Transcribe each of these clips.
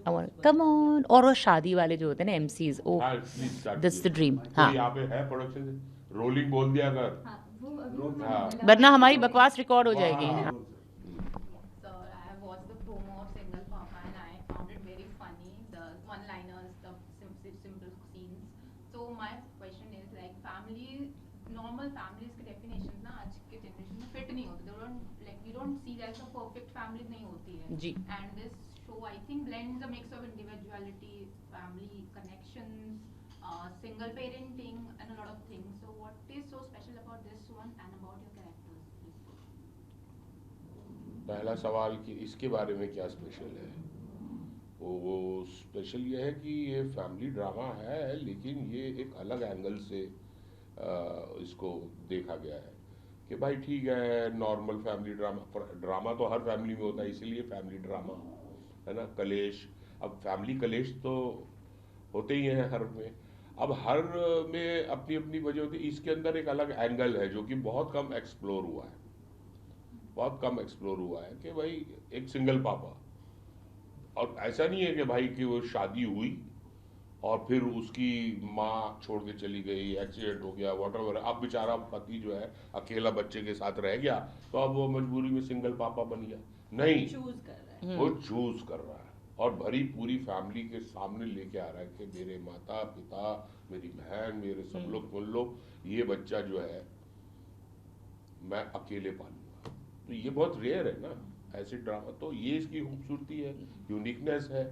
I want come on, और वो शादी वाले जो होते हैं ना MCs, oh हाँ please start that's the dream. कोई हाँ, यहाँ पे है प्रोडक्शन से रोलिंग बोल दिया अगर हाँ वरना हमारी बकवास रिकॉर्ड हो जाएगी. हाँ. वाह Sir, I have watched the promo of Single Papa and I found it very funny. The one-liners, the simple scenes. So my question is like family, normal families के definitions ना आज के generation में fit नहीं होते. They don't like we don't see that a perfect families नहीं होती है. जी. And this show I think blends a mix of individuality, family connections, single parenting, and a lot of things. So what is so special about this one and about your characters? पहला सवाल कि इसके बारे में क्या special है वो special ये है कि ये फैमिली ड्रामा है लेकिन ये एक अलग एंगल से इसको देखा गया है कि भाई ठीक है नॉर्मल फैमिली ड्रामा तो हर फैमिली में होता है इसीलिए फैमिली ड्रामा है ना कलेश अब फैमिली कलेश तो होते ही हैं हर में अब हर में अपनी अपनी वजह होती है इसके अंदर एक अलग एंगल है जो कि बहुत कम एक्सप्लोर हुआ है कि भाई एक सिंगल पापा और ऐसा नहीं है कि भाई कि वो शादी हुई और फिर उसकी माँ छोड़ के चली गई एक्सीडेंट हो गया व्हाटएवर अब बेचारा पति जो है अकेला बच्चे के साथ रह गया तो अब वो मजबूरी में सिंगल पापा बन गया नहीं वो चूज कर रहा है और भरी पूरी फैमिली के सामने लेके आ रहा है कि मेरे माता पिता मेरी बहन मेरे सब लोग सुन लो ये बच्चा जो है मैं अकेले पालूंगा तो ये बहुत रेयर है ना ऐसे ड्रामा तो ये इसकी खूबसूरती है यूनिकनेस है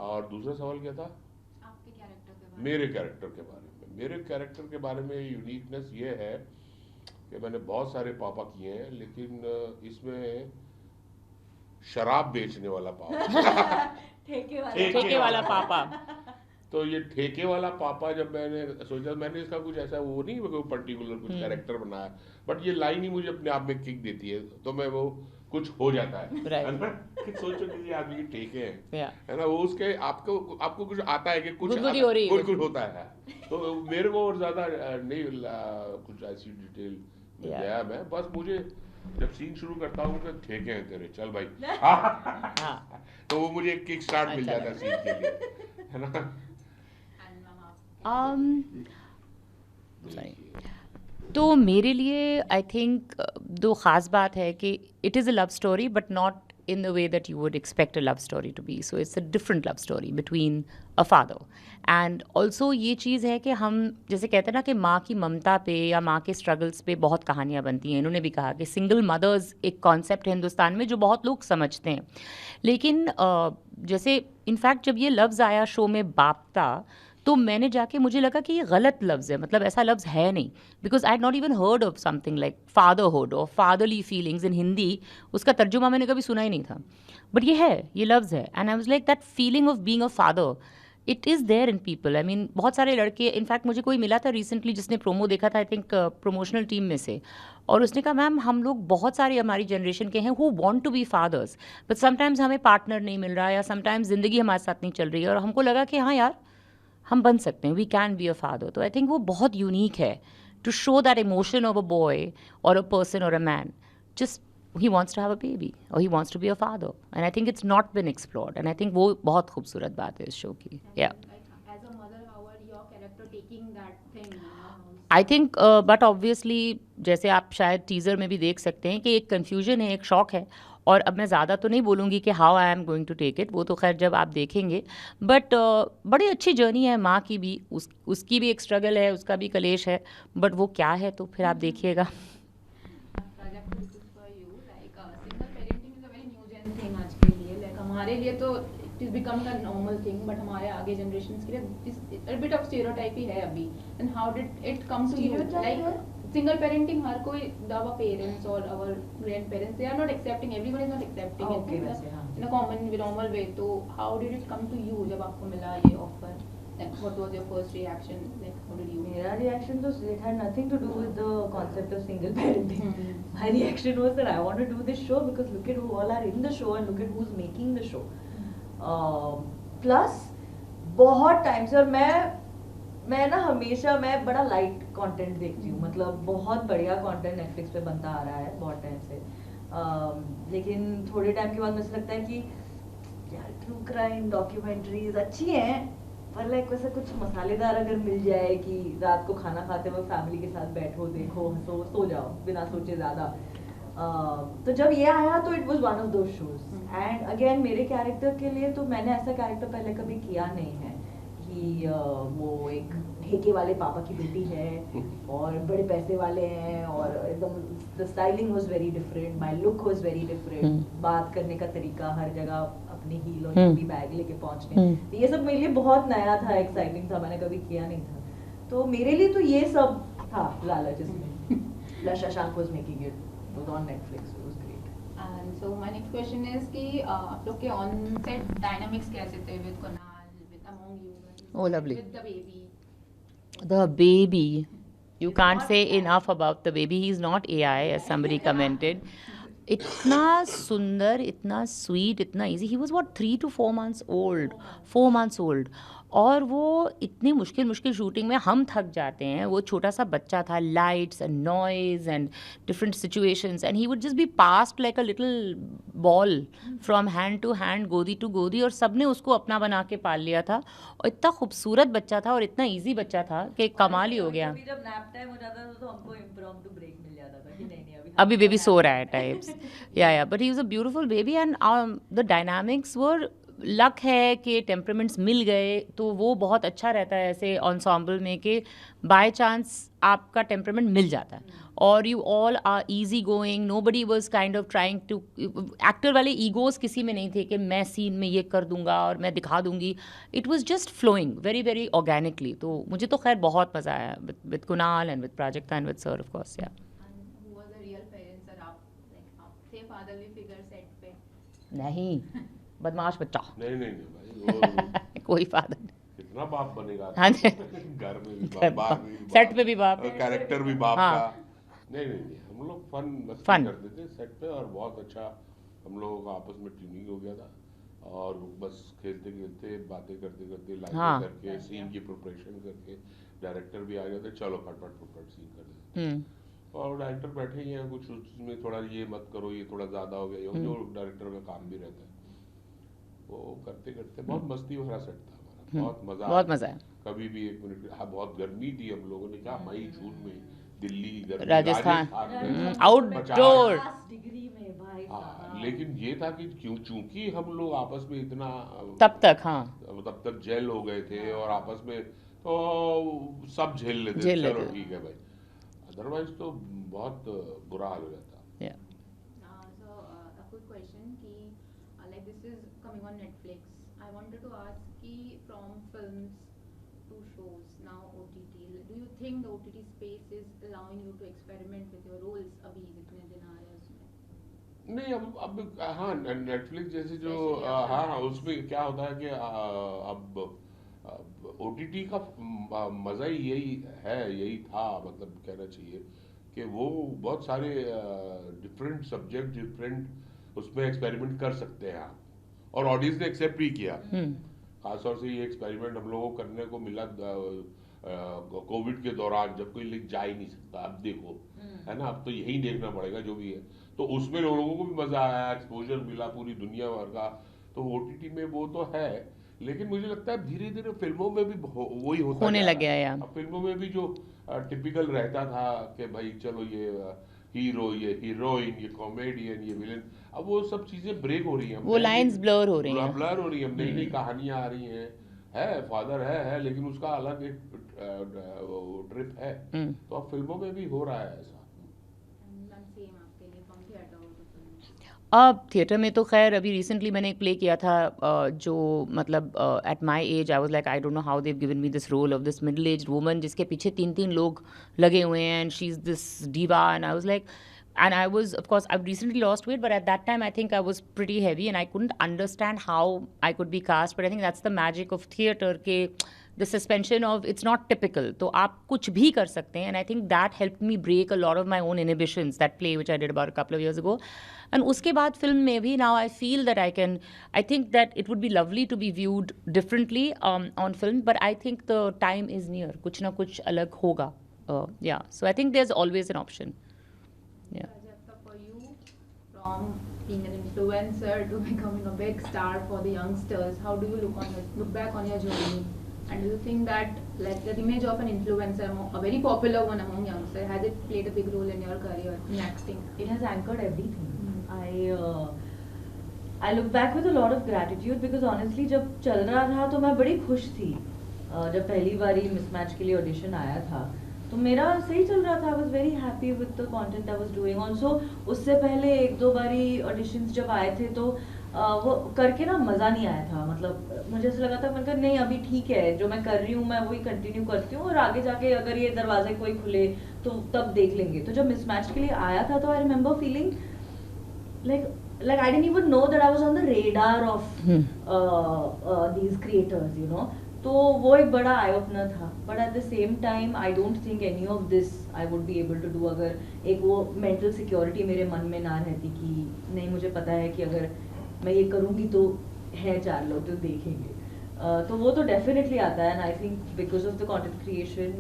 और दूसरा सवाल क्या था आपके कैरेक्टर के बारे में मेरे कैरेक्टर के बारे में यूनिकनेस ये है कि मैंने बहुत सारे पापा किए हैं लेकिन इसमें शराब बेचने वाला पापा ठेके वाला पापा. तो ये ठेके वाला पापा जब मैंने सोचा मैंने इसका कुछ ऐसा वो नहीं कोई पर्टिकुलर कुछ कैरेक्टर बनाया बट ये लाइन ही मुझे अपने आप में किक देती है तो मैं वो कुछ हो जाता है Right. है ना कि सोचो किसी आदमी के ठेके हैं Yeah. है ना वो उसके आपको कुछ आता है कि कुछ गुदगुदी हो रही है. कुछ होता है तो मेरे को और ज्यादा नहीं कुछ ऐसी डिटेल में Yeah. गया मैं बस मुझे जब सीन शुरू करता हूँ कि ठेके हैं तेरे चल भाई हाँ. तो वो मुझे एक किक स्टार्ट मिल अच्छा जाता है सीन के लिए है ना and ma'am, Sorry. तो मेरे लिए आई थिंक दो ख़ास बात है कि it is a love story but not in the way that you would expect a love story to be. So it's a different love story between a father. And also ये चीज़ है कि हम जैसे कहते हैं ना कि माँ की ममता पे या माँ के स्ट्रगल्स पे बहुत कहानियाँ बनती हैं. इन्होंने भी कहा कि सिंगल मदर्स एक कॉन्सेप्ट है हिंदुस्तान में जो बहुत लोग समझते हैं. लेकिन जैसे इनफैक्ट जब ये लफ्ज़ आया शो में बापता तो मैंने जाके मुझे लगा कि ये गलत लफ्ज़ है मतलब ऐसा लफ्ज़ है नहीं because I had not even heard of something like fatherhood और फादरली फीलिंग्स इन हिंदी उसका तर्जुमा मैंने कभी सुना ही नहीं था बट ये लफ्ज़ है and I was like that feeling of being a father it is there in people I mean बहुत सारे लड़के इनफैक्ट मुझे कोई मिला था रिसेंटली जिसने प्रोमो देखा था आई थिंक प्रमोशनल टीम में से और उसने कहा मैम हम लोग बहुत सारे हमारी जनरेशन के हैं who want to be fathers but sometimes हमें पार्टनर नहीं मिल रहा या समटाइम्स ज़िंदगी हमारे साथ नहीं चल रही है और हमको लगा कि हाँ यार हम बन सकते हैं we can be a father तो आई थिंक वो बहुत यूनिक है to show that emotion of a boy और अ पर्सन और a man just he wants to have a baby or he wants to be a father and I think it's not been explored and I think वो बहुत खूबसूरत बात है इस show की yeah like as a mother, how are your character taking that thing? I think but obviously जैसे आप शायद टीज़र में भी देख सकते हैं कि एक कन्फ्यूजन है एक शॉक है और अब मैं ज़्यादा तो नहीं बोलूँगी कि how I am going to take it वो तो खैर जब आप देखेंगे बट बड़ी अच्छी जर्नी है माँ की भी उसकी भी एक स्ट्रगल है उसका भी कलेश है बट वो क्या है तो फिर आप देखिएगा Rajat, this is for you. Like single parenting is a very new gen thing आज के लिए. Like हमारे लिए तो it is become a normal thing, but हमारे आगे generations के लिए is a bit of stereotype ही है अभी. And how did it come to you? Like single parenting हर कोई our parents or our grandparents they are not accepting. Everyone is not accepting it in a common normal way. तो how did it come to you जब आपको मिला ये offer? Like what was your first reaction? Like how did you? मेरा reaction तो it had nothing to do with the concept of single parenting. My reaction was that I want to do this show because look at who all are in the show and look at who's making the show. Plus बहुत time से और मैं ना हमेशा मैं बड़ा light content देखती हूँ मतलब बहुत बढ़िया कंटेंट नेटफ्लिक्स पे बनता आ रहा है बहुत टाइम से लेकिन थोड़े टाइम के बाद मुझे लगता है कि यार ट्रू क्राइम डॉक्यूमेंट्रीज अच्छी हैं, पर लाइक वैसे कुछ मसालेदार अगर मिल जाए कि रात को खाना खाते वक्त फैमिली के साथ बैठो, देखो, हंसो, सो जाओ बिना सोचे ज़्यादा। तो जब ये आया तो it was one of those shows. And again मेरे कैरेक्टर के लिए तो मैंने ऐसा कैरेक्टर पहले कभी किया नहीं है कि वो एक ठेके वाले पापा की बेटी है और बड़े पैसे वाले हैं, और एकदम the styling was very different, my look was very different, बात करने का तरीका, हर जगह अपने हील और चुप्पी बैग लेके पहुंचने, तो ये सब मेरे लिए बहुत नया था, एक्साइटिंग था, मैंने कभी किया नहीं था। तो मेरे लिए तो ये सब था लालच इसमें। Plus Shashank was making it, it was on Netflix, it was great. And so my next question is कि आप लोग के on set dynamics कैसे थे with Kunal, with among you guys? Oh, lovely. With the baby. The baby. You can't say enough about the baby. He's not AI, as somebody commented. इतना सुंदर, इतना sweet, इतना easy. He was what, 3 to 4 months old. 4 months old. और वो इतनी मुश्किल shooting में हम थक जाते हैं. वो छोटा सा बच्चा था, lights and noise and different situations, and he would just be passed like a little ball from hand to hand, गोदी टू गोदी, और सबने उसको अपना बना के पाल लिया था. और इतना खूबसूरत बच्चा था और इतना ईजी बच्चा था कि कमाल ही हो गया. कभी जब नैप टाइम हो जाता था तो हमको इम्प्रॉम्प्टू ब्रेक मिल जाता था कि नहीं अभी बेबी सो रहा है टाइप्स. या but he was a beautiful baby. And the dynamics were, luck है कि टेम्परामेंट्स मिल गए, तो वो बहुत अच्छा रहता है ऐसे ensemble में कि बाय चांस आपका टेम्परामेंट मिल जाता है, और you all are easy going. Nobody was kind of trying to, actor वाले ईगोज किसी में नहीं थे कि मैं सीन में ये कर दूंगा और मैं दिखा दूंगी. It was just flowing very very organically. तो मुझे तो खैर बहुत मज़ा आया with Kunal and with Prajakta and with sir of course. या And who was the real parents? sir? आप थे fatherly figure set पे? नहीं, बदमाश बच्चा. नहीं भाई, वो कोई फादर नहीं. कितना बाप बनेगा. हाँ जी. घर में भी बाप, बाहर में भी बाप, सेट पे भी बाप. कैरेक्टर भी बाप हाँ. का. नहीं, हम लोग फन करते थे सेट पे, और बहुत अच्छा हम लोगों का आपस में ट्यूनिंग हो गया था, और बस खेलते खेलते बातें करते करते लाइनें हाँ. करके सीन की प्रिपरेशन करके डायरेक्टर भी आ गए थे, चलो फटफट सीन कर देते. और डायरेक्टर बैठे ही हैं, कुछ उसमें थोड़ा ये मत करो, ये थोड़ा ज्यादा हो गया, जो डायरेक्टर का काम भी रहता है, वो करते करते बहुत मस्ती भरा सेट था हमारा. बहुत मजा आया. कभी भी 1 मिनट. हाँ, बहुत गर्मी थी, हम लोगों ने क्या मई जून में दिल्ली, राजस्थान, में आउटडोर. 50 डिग्री में भाई साहब. लेकिन ये था कि चूंकि हम लोग आपस में इतना तब तक जेल हो गए थे, और आपस में तो सब झेल लेते, चलो ठीक है भाई. अदरवाइज तो बहुत बुरा हाल हो जाता. So a quick question कि like this is coming on Netflix. I wanted to ask कि from films to shows now OTT. Do you think the OTT space is allowing you to experiment with your roles अभी जितने दिन आ रहे हैं उसमें? नहीं, अब हाँ, नेटफ्लिक्स जैसे जो हाँ, उसमें क्या होता है कि अब OTT का मजा ही यही था, मतलब कहना चाहिए कि वो बहुत सारे डिफरेंट सब्जेक्ट, डिफरेंट उसमें एक्सपेरिमेंट कर सकते हैं आप, और ऑडियंस ने एक्सेप्ट भी किया. खासतौर से ये एक्सपेरिमेंट हम लोगों को करने को मिला कोविड के दौरान, जब कोई लिख जा ही नहीं सकता. अब देखो, है ना, अब तो यही देखना पड़ेगा जो भी है. तो उसमें लोगों को भी मजा आया, एक्सपोजर मिला पूरी दुनिया भर का. तो OTT में वो तो है, लेकिन मुझे लगता है धीरे धीरे फिल्मों में भी वही होने लग गया है. अब फिल्मों में भी जो टिपिकल रहता था कि भाई चलो ये हीरो, ये हीरोइन, ये कॉमेडियन, ये विलेन, अब वो सब चीजें ब्रेक हो रही हैं. वो लाइंस ब्लर हो रही हैं. नई नई कहानियां आ रही हैं. फादर है, लेकिन उसका अलग एक ट्रिप है. तो अब फिल्मों में भी हो रहा है ऐसा. अब थिएटर में तो खैर अभी रिसेंटली मैंने एक प्ले किया था जो मतलब at my age I was like I don't know how they've given me this role of this middle aged woman जिसके पीछे 3 लोग लगे हुए हैं, and she is this diva, and I was like, and I was, of course, I've recently lost weight, but at that time I think I was pretty heavy and I couldn't understand how I could be cast. But I think that's the magic of theatre, ke the suspension of it's not typical. तो आप कुछ भी कर सकते हैं, and I think that helped me break a lot of my own inhibitions. That play which I did about a couple of years ago, and उसके बाद film में भी now I feel that I think that it would be lovely to be viewed differently on film, but I think the time is near. कुछ ना कुछ अलग होगा. Yeah, so I think there's always an option. Yeah. For you, from being an influencer to becoming a big star for the youngsters, how do you look back on your journey? And do you think that like the image of an influencer, a very popular one among youngsters, has it played a big role in your career in acting? It has anchored everything. I look back with a lot of gratitude because honestly जब चल रहा था तो मैं बड़ी खुश थी. जब पहली बारी मिसमैच के लिए ऑडिशन आया था तो मेरा सही चल रहा था. I was very happy with the content I was doing. Also उससे पहले एक दो बारी ऑडिशंस जब आए थे तो वो करके ना मज़ा नहीं आया था. मतलब मुझे ऐसा लगा था मैंने कहा नहीं अभी ठीक है जो मैं कर रही हूँ मैं वही कंटिन्यू करती हूँ और आगे जाके अगर ये दरवाजे कोई खुले तो तब देख लेंगे. तो जब मिसमैच के लिए आया था तो I remember feeling like I didn't even know that I was on the radar of these creators, you know. तो वो एक बड़ा आई ओपनर था. But at the same time I don't think any of this I would be able to do अगर एक वो mental security मेरे मन में ना रहती कि नहीं मुझे पता है कि अगर मैं ये करूँगी तो है चार लोग जो देखेंगे. तो वो तो डेफिनेटली आता है. And I think because of the content creation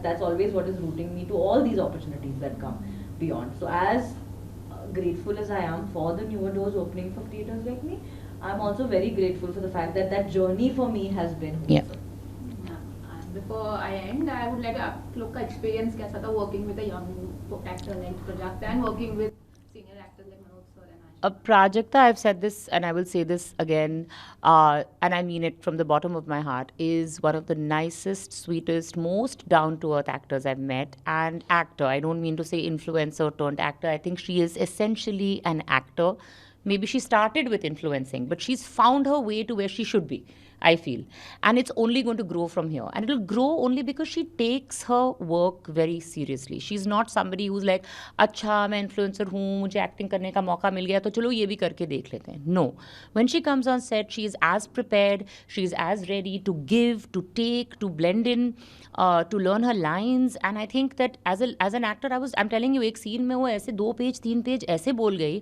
that's always what is rooting me to all these opportunities that come beyond. So as grateful as I am for the newer doors opening for creators like me, I'm also very grateful for the fact that that journey for me has been wholesome. And before I end, I would like to look at experience कैसा था working with a young actor like Prajakta and working with senior actors like Manoj sir and Aisha. Prajakta, I've said this and I will say this again, and I mean it from the bottom of my heart, is one of the nicest, sweetest, most down-to-earth actors I've met. And actor, I don't mean to say influencer turned actor. I think she is essentially an actor. Maybe she started with influencing, but she's found her way to where she should be, I feel. And it's only going to grow from here. And it'll grow only because she takes her work very seriously. She's not somebody who's like, अच्छा मैं influencer हूँ, मुझे acting करने का मौका मिल गया तो चलो ये भी करके देख लेते हैं. No. When she comes on set, she is as prepared, she is as ready to give, to take, to blend in, to learn her lines. And I think that as an actor, I'm telling you, एक scene में वो ऐसे 2 page 3 page ऐसे बोल गई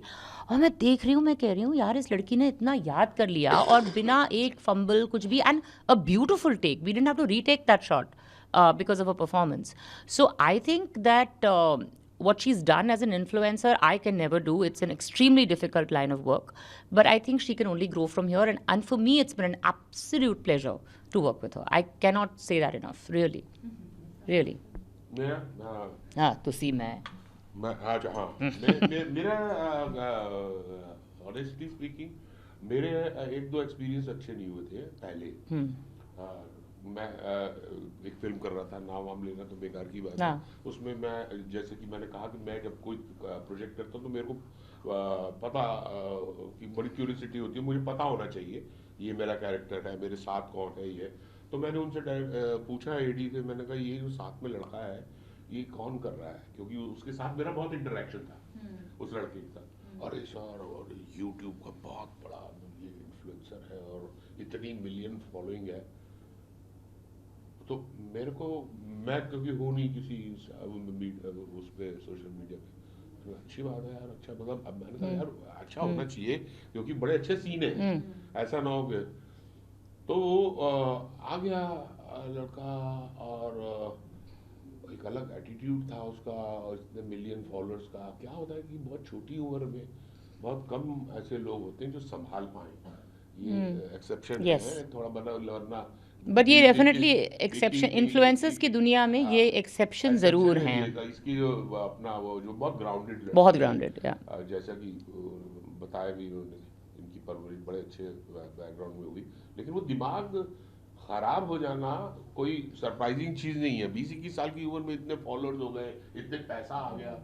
और मैं देख रही हूँ, मैं कह रही हूँ यार इस लड़की ने इतना याद कर लिया और बिना एक फंबल कुछ भी. And a beautiful take, we didn't have to retake that shot because of her performance. So I think that what she's done as an influencer, I can never do. It's an extremely difficult line of work. But I think she can only grow from here. And for me, it's been an absolute pleasure to work with her. I cannot say that enough, really. Really. हाँ, तो सी मैं मेरा honestly speaking मेरे एक दो experience अच्छे नहीं हुए थे पहले. मैं एक फिल्म कर रहा था, नाम लेना तो बेकार की बात है. उसमें मैं जैसे कि मैंने कहा कि मैं जब कोई प्रोजेक्ट करता हूँ तो मेरे को पता कि बड़ी क्यूरियोसिटी होती है, मुझे पता होना चाहिए ये मेरा कैरेक्टर है, मेरे साथ कौन है ये. तो मैंने उनसे पूछा एडी से, मैंने कहा ये जो साथ में लड़का है ये कौन कर रहा है, क्योंकि उसके साथ मेरा बहुत इंटरेक्शन था उस लड़के के साथ. अरे सर, और यूट्यूब का बहुत बड़ा ये इन्फ्लुएंसर है और इतनी मिलियन फॉलोइंग है. तो मेरे को, मैं क्योंकि हूँ नहीं किसी उस पर सोशल मीडिया पे, तो अच्छी बात है यार. अच्छा, मतलब अब मैंने कहा यार अच्छा होना चाहिए क्योंकि बड़े अच्छे सीन है, ऐसा ना हो गए. तो आ गया लड़का और एक अलग एटीट्यूड था उसका और इतने मिलियन फॉलोअर्स का. क्या होता है कि बहुत छोटी उम्र में बहुत कम ऐसे लोग होते हैं जो संभाल पाए. ये एक्सेप्शन है थोड़ा बना वरना. बट ये डेफिनेटली एक्सेप्शन, इन्फ्लुएंसर्स की दुनिया में ये एक्सेप्शन जरूर हैं. इसकी जो अपना वो जो बहुत ग्राउंडेड, बहुत ग्राउंडेड, जैसा कि बताया भी उन्होंने, इनकी परवरिश बड़े अच्छे बैकग्राउंड में हुई. लेकिन वो दिमाग खराब हो जाना कोई सरप्राइजिंग चीज नहीं है. 20-21 साल की उम्र में इतने फॉलोअर्स हो गए, इतने पैसा आ गया.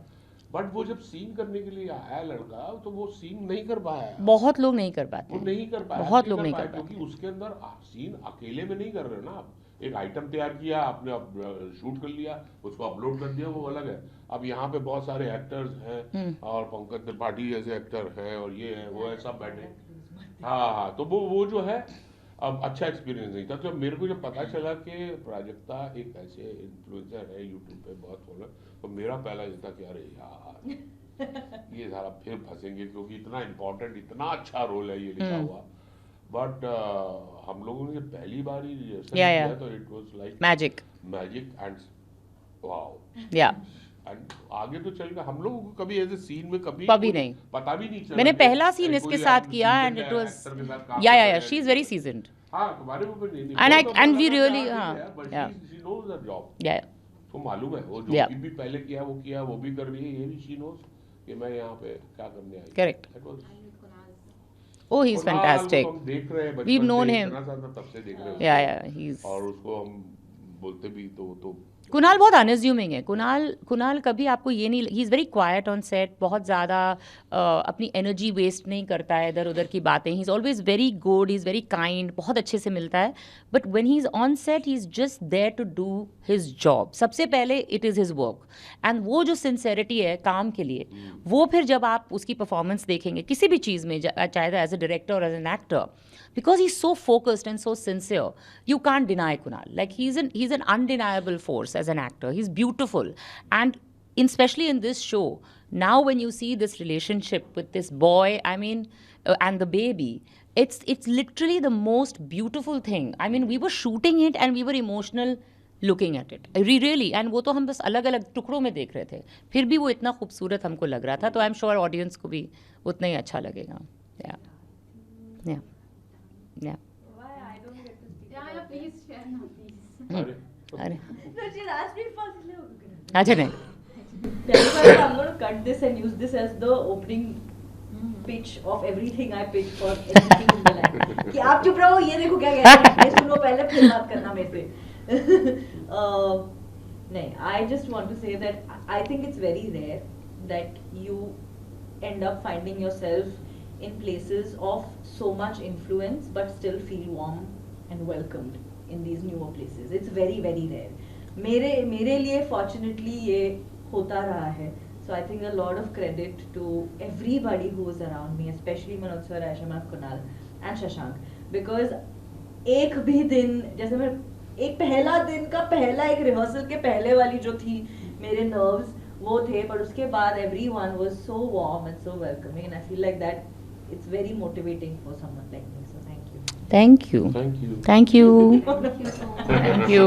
बट वो जब सीन करने के लिए आया लड़का तो वो सीन नहीं कर पाया. बहुत लोग नहीं कर पाते, वो नहीं कर पाया, बहुत लोग नहीं कर पाते क्योंकि उसके अंदर सीन अकेले में नहीं कर रहे ना आप. एक आइटम तैयार किया आपने, अब शूट कर लिया, उसको अपलोड कर दिया, वो अलग है. अब यहाँ पे बहुत सारे एक्टर्स हैं और पंकज त्रिपाठी जैसे एक्टर हैं और ये है वो है, सब बैठे. हाँ, तो वो जो है अब अच्छा एक्सपीरियंस नहीं था. तो मेरे को जब पता चला कि प्राजक्ता एक ऐसे इन्फ्लुएंसर है यूट्यूब पे बहुत फॉलोअर, तो मेरा पहला ये था कि अरे यार ये सारा फिर फंसेंगे क्योंकि इतना इम्पोर्टेंट, इतना अच्छा रोल है ये लिखा हुआ. बट हम लोगों ने पहली बार ही किया तो it was like magic and wow. And आगे तो चल गया, हम लोगों को कभी ऐसे सीन में कभी कभी कोई नहीं। पता भी नहीं चला मैंने कि पहला सीन कोई इसके हम साथ किया seasoned and it was actor के साथ काम या कर रहे हैं। शी इज वेरी सीजन्ड हाँ, तुम्हारे ऊपर नहीं And वो I- तो and बोला we था कि really- हाँ, हाँ, ठीक है, but yeah. she knows her job. या तो मालूम है वो Yeah. जो भी पहले किया वो भी कर रही है, ये भी शी नोज कि मैं यहाँ पे क्या करने आई। Correct. That was- Oh, he's Kunal को fantastic. हम देख रहे हैं बचपन We've known से, him. इतना साल तब से देख रहे हैं Yeah, उसको। yeah, he's. और उसको हम बोलते भी तो कुणाल बहुत अनअज्यूमिंग है। कुणाल कभी आपको ये नहीं, ही is very quite on set, बहुत ज़्यादा अपनी एनर्जी वेस्ट नहीं करता है इधर उधर की बातें। He is always very good, he is very kind, बहुत अच्छे से मिलता है। But when he is on set he is just there to do his job. सबसे पहले it is his work, and वो जो सिंसेरिटी है काम के लिए, वो फिर जब आप उसकी परफॉर्मेंस देखेंगे किसी भी चीज़ में, चाहे एज अ डायरेक्टर और as an actor, because he's so focused and so sincere, you can't deny Kunal. Like he's an undeniable force as an actor. He's beautiful, and especially in this show, now when you see this relationship with this boy, I mean, and the baby, it's literally the most beautiful thing. I mean, we were shooting it and we were emotional looking at it. Really, and वो तो हम बस अलग अलग टुकड़ों में देख रहे थे, फिर भी वो इतना खूबसूरत हमको लग रहा था। तो आई एम श्योर ऑडियंस को भी उतना ही अच्छा लगेगा। या Yeah, yeah, please share now, please. अरे अरे No, she asked me first. अच्छा नहीं, I'm going to cut this and use this as the opening pitch of everything I pitch for anything in my life. कि आप चुप रहो, ये देखो क्या कह रहे हैं, ये सुनो पहले फिर बात करना मेरे से। नहीं, I just want to say that I think it's very rare that you end up finding yourself in places of so much influence but still feel warm and welcomed in these newer places. It's very very rare. मेरे लिए fortunately ये होता रहा है. So I think a lot of credit to everybody who was around me, especially Manoj sir, Aishama, Kunal and Shashank, because एक भी दिन, जैसे मैं एक पहला दिन का पहला एक रिहर्सल के पहले वाली जो थी मेरे नर्व्स वो थे, but उसके बाद everyone was so warm and so welcoming, and I feel like that it's very motivating for someone like me. So thank you. thank you, Thank you. thank you, Thank you so much. thank you.